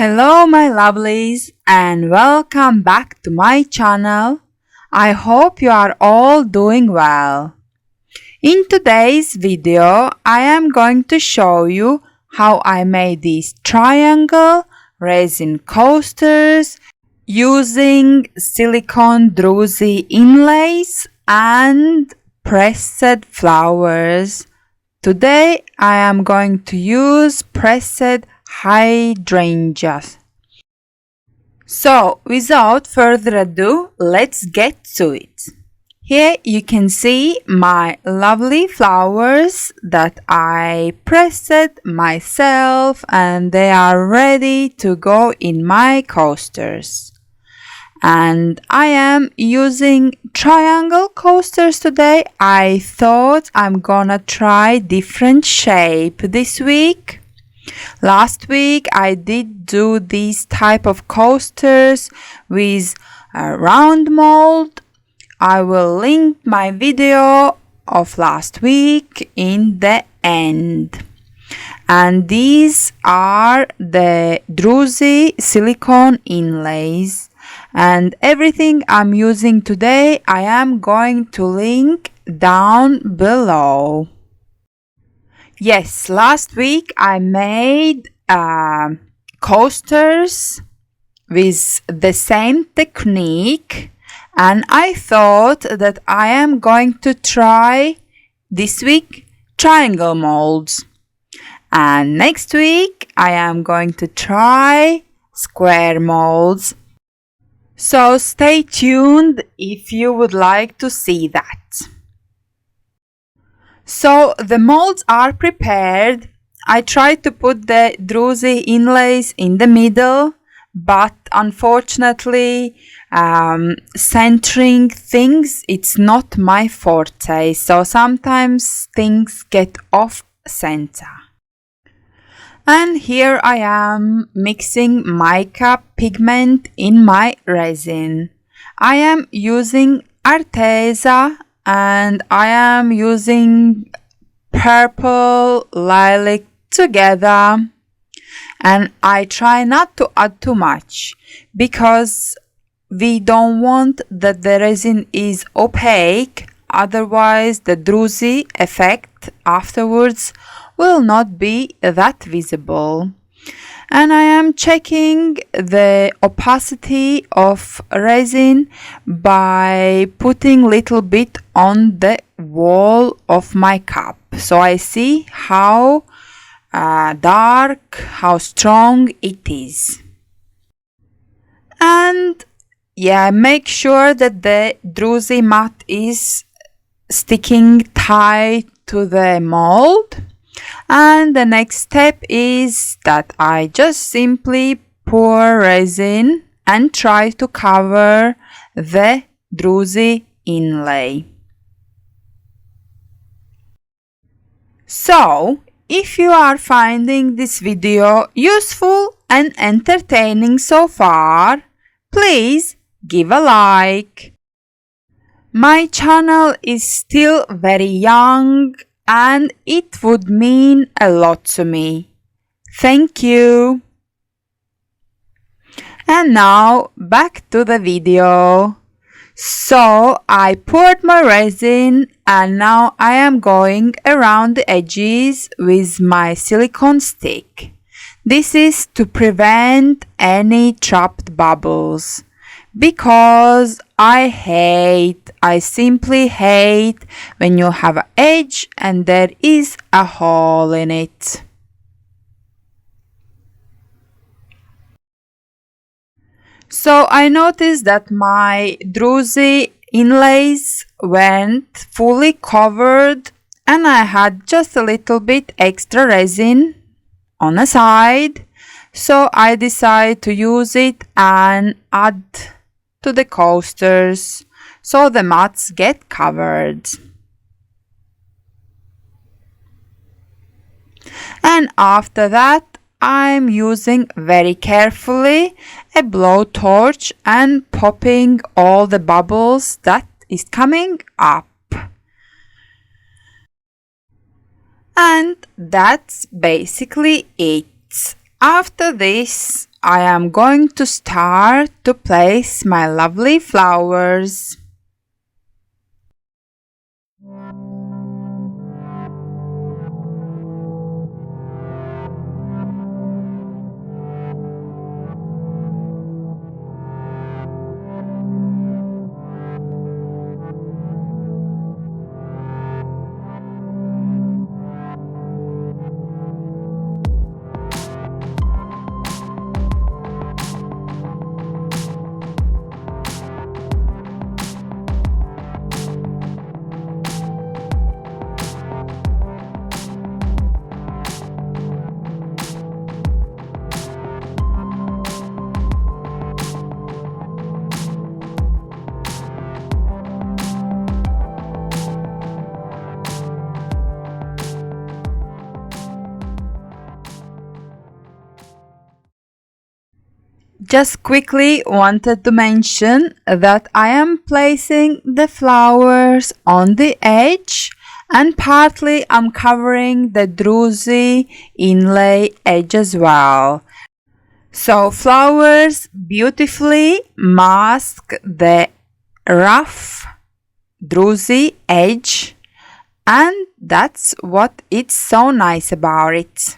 Hello my lovelies and welcome back to my channel. I hope you are all doing well. In today's video I am going to show you how I made these triangle resin coasters using silicone Druzy inlays and pressed flowers. Today I am going to use pressed hydrangeas. So without further ado, let's get to it. Here you can see my lovely flowers that I pressed myself and they are ready to go in my coasters. And I am using triangle coasters today. I thought I'm gonna try different shape this week. Last week I did do these type of coasters with a round mold. I will link my video of last week in the end. And these are the Druzy silicone inlays. And everything I'm using today I am going to link down below. Yes, last week I made coasters with the same technique and I thought that I am going to try this week triangle molds, and next week I am going to try square molds. So stay tuned if you would like to see that. So the molds are prepared. I tried to put the Druzy inlays in the middle, but unfortunately centering things, it's not my forte, so sometimes things get off center. And here I am mixing mica pigment in my resin. I am using Arteza and I am using purple lilac together, and I try not to add too much because we don't want that the resin is opaque, otherwise the Druzy effect afterwards will not be that visible. And I am checking the opacity of resin by putting little bit on the wall of my cup. So I see how dark, how strong it is. And yeah, make sure that the Druzy mat is sticking tight to the mold. And the next step is that I just simply pour resin and try to cover the Druzy inlay. So, if you are finding this video useful and entertaining so far, please give a like. My channel is still very young and it would mean a lot to me. Thank you. And now back to the video. So I poured my resin and now I am going around the edges with my silicone stick. This is to prevent any trapped bubbles, because I simply hate when you have an edge and there is a hole in it. So I noticed that my Druzy inlays weren't fully covered and I had just a little bit extra resin on the side. So I decided to use it and add to the coasters so the mats get covered. And after that I'm using very carefully a blowtorch and popping all the bubbles that is coming up. And that's basically it. After this I am going to start to place my lovely flowers. Just quickly wanted to mention that I am placing the flowers on the edge and partly I'm covering the Druzy inlay edge as well. So flowers beautifully mask the rough Druzy edge, and that's what it's so nice about it.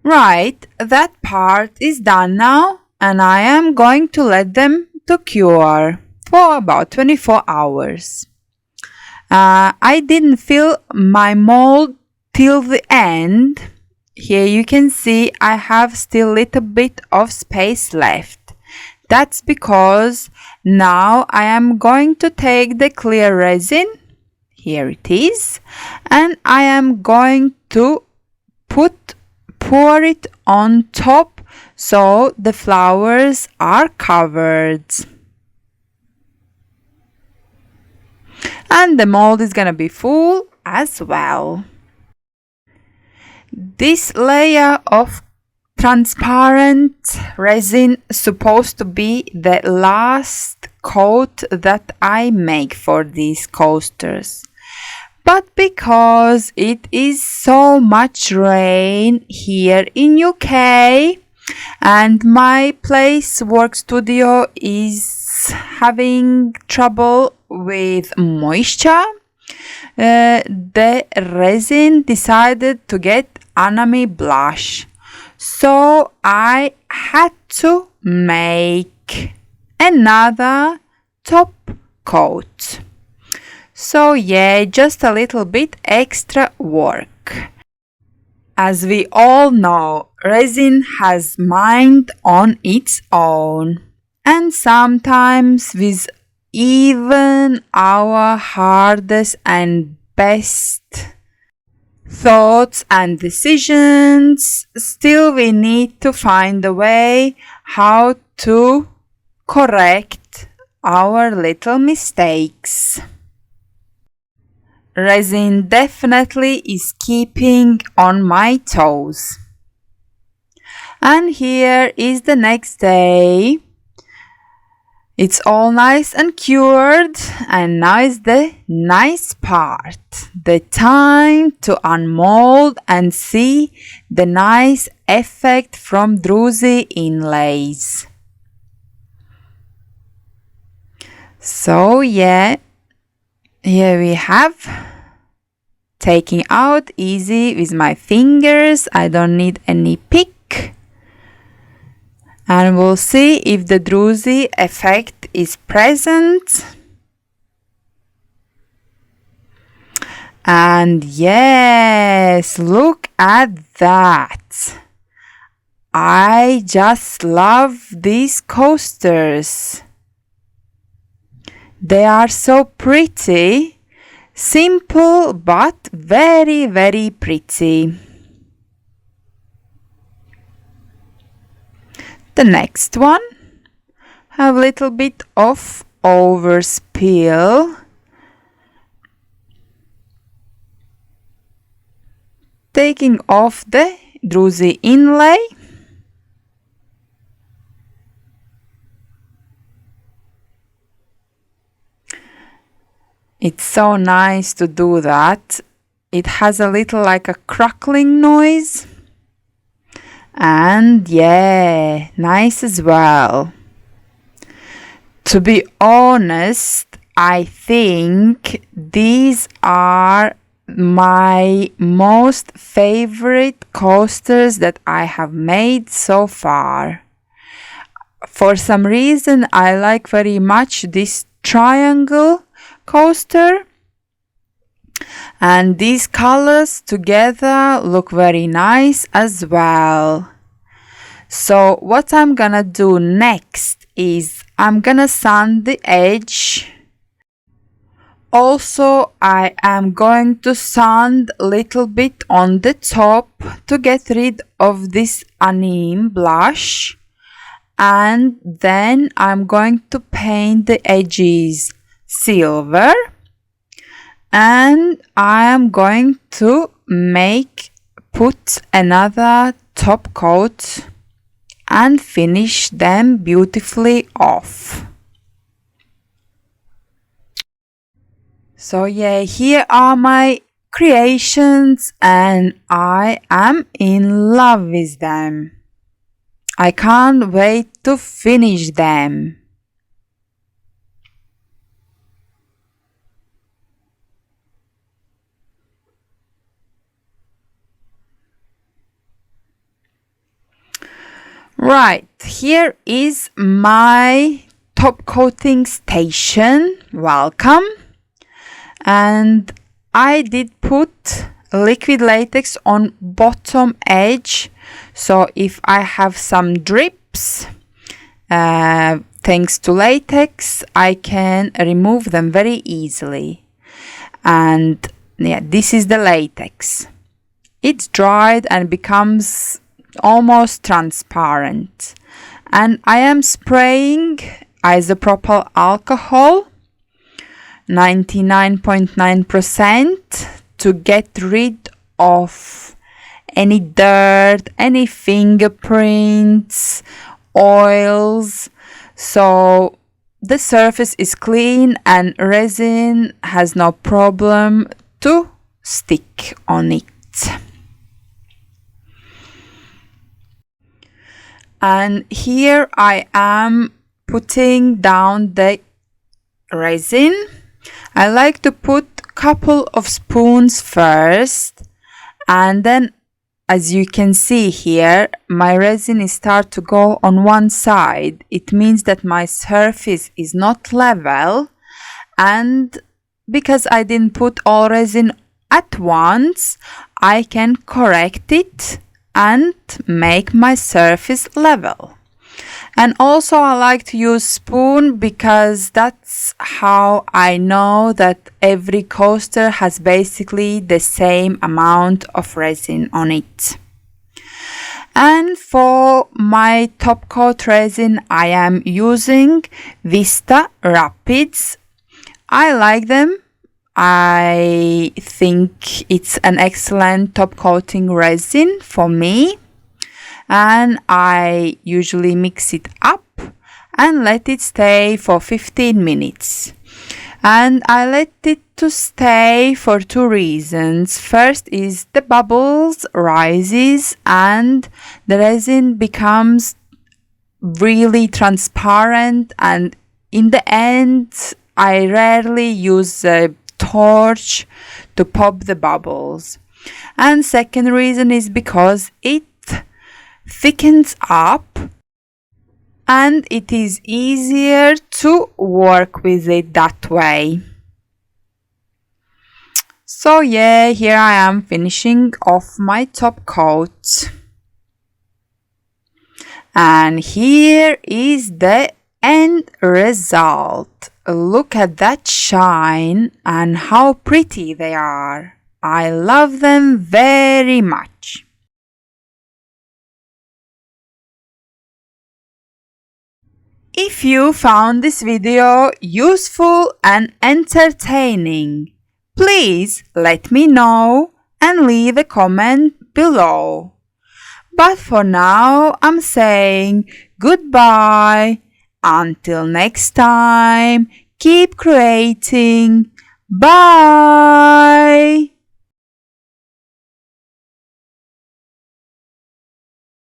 Right, that part is done now, and I am going to let them to cure for about 24 hours. I didn't fill my mold till the end. Here you can see I have still a little bit of space left. That's because now I am going to take the clear resin, here it is, and I am going to pour it on top so the flowers are covered. And the mold is gonna be full as well. This layer of transparent resin is supposed to be the last coat that I make for these coasters. But because it is so much rain here in UK and my place work studio is having trouble with moisture, the resin decided to get enemy blush. So I had to make another top coat. So yeah, just a little bit extra work. As we all know, resin has mind on its own, and sometimes with even our hardest and best thoughts and decisions, still we need to find a way how to correct our little mistakes. Resin definitely is keeping on my toes. And here is the next day. It's all nice and cured, and now is the nice part. The time to unmold and see the nice effect from Druzy inlays. So yeah, here we have taking out easy with my fingers. I don't need any pick. And we'll see if the Druzy effect is present. And yes, look at that. I just love these coasters. They are so pretty, simple but very, very pretty. The next one, have a little bit of overspill. Taking off the Druzy inlay. It's so nice to do that. It has a little like a crackling noise. And yeah, nice as well. To be honest, I think these are my most favorite coasters that I have made so far. For some reason, I like very much this triangle coaster, and these colors together look very nice as well. So what I'm gonna do next is I'm gonna sand the edge. Also, I am going to sand a little bit on the top to get rid of this anime blush, and then I'm going to paint the edges silver, and I am going to put another top coat and finish them beautifully off. So yeah, here are my creations, and I am in love with them. I can't wait to finish them. Right, here is my top coating station. Welcome. And I did put liquid latex on bottom edge, so if I have some drips, thanks to latex, I can remove them very easily. And yeah, this is the latex. It's dried and becomes almost transparent, and I am spraying isopropyl alcohol 99.9% to get rid of any dirt, any fingerprints, oils, so the surface is clean and resin has no problem to stick on it. And here I am putting down the resin, I like to put a couple of spoons first, and then as you can see here, my resin is start to go on one side. It means that my surface is not level, and because I didn't put all resin at once, I can correct it and make my surface level. And also I like to use spoon because that's how I know that every coaster has basically the same amount of resin on it. And for my top coat resin, I am using Vista Rapids. I like them. I think it's an excellent top coating resin for me. And I usually mix it up and let it stay for 15 minutes. And I let it to stay for two reasons. First is the bubbles rises and the resin becomes really transparent, and in the end I rarely use a torch to pop the bubbles. And second reason is because it thickens up and it is easier to work with it that way. So yeah, here I am finishing off my top coat, and here is the end result. Look at that shine and how pretty they are. I love them very much. If you found this video useful and entertaining, please let me know and leave a comment below. But for now, I'm saying goodbye. Until next time, keep creating. Bye!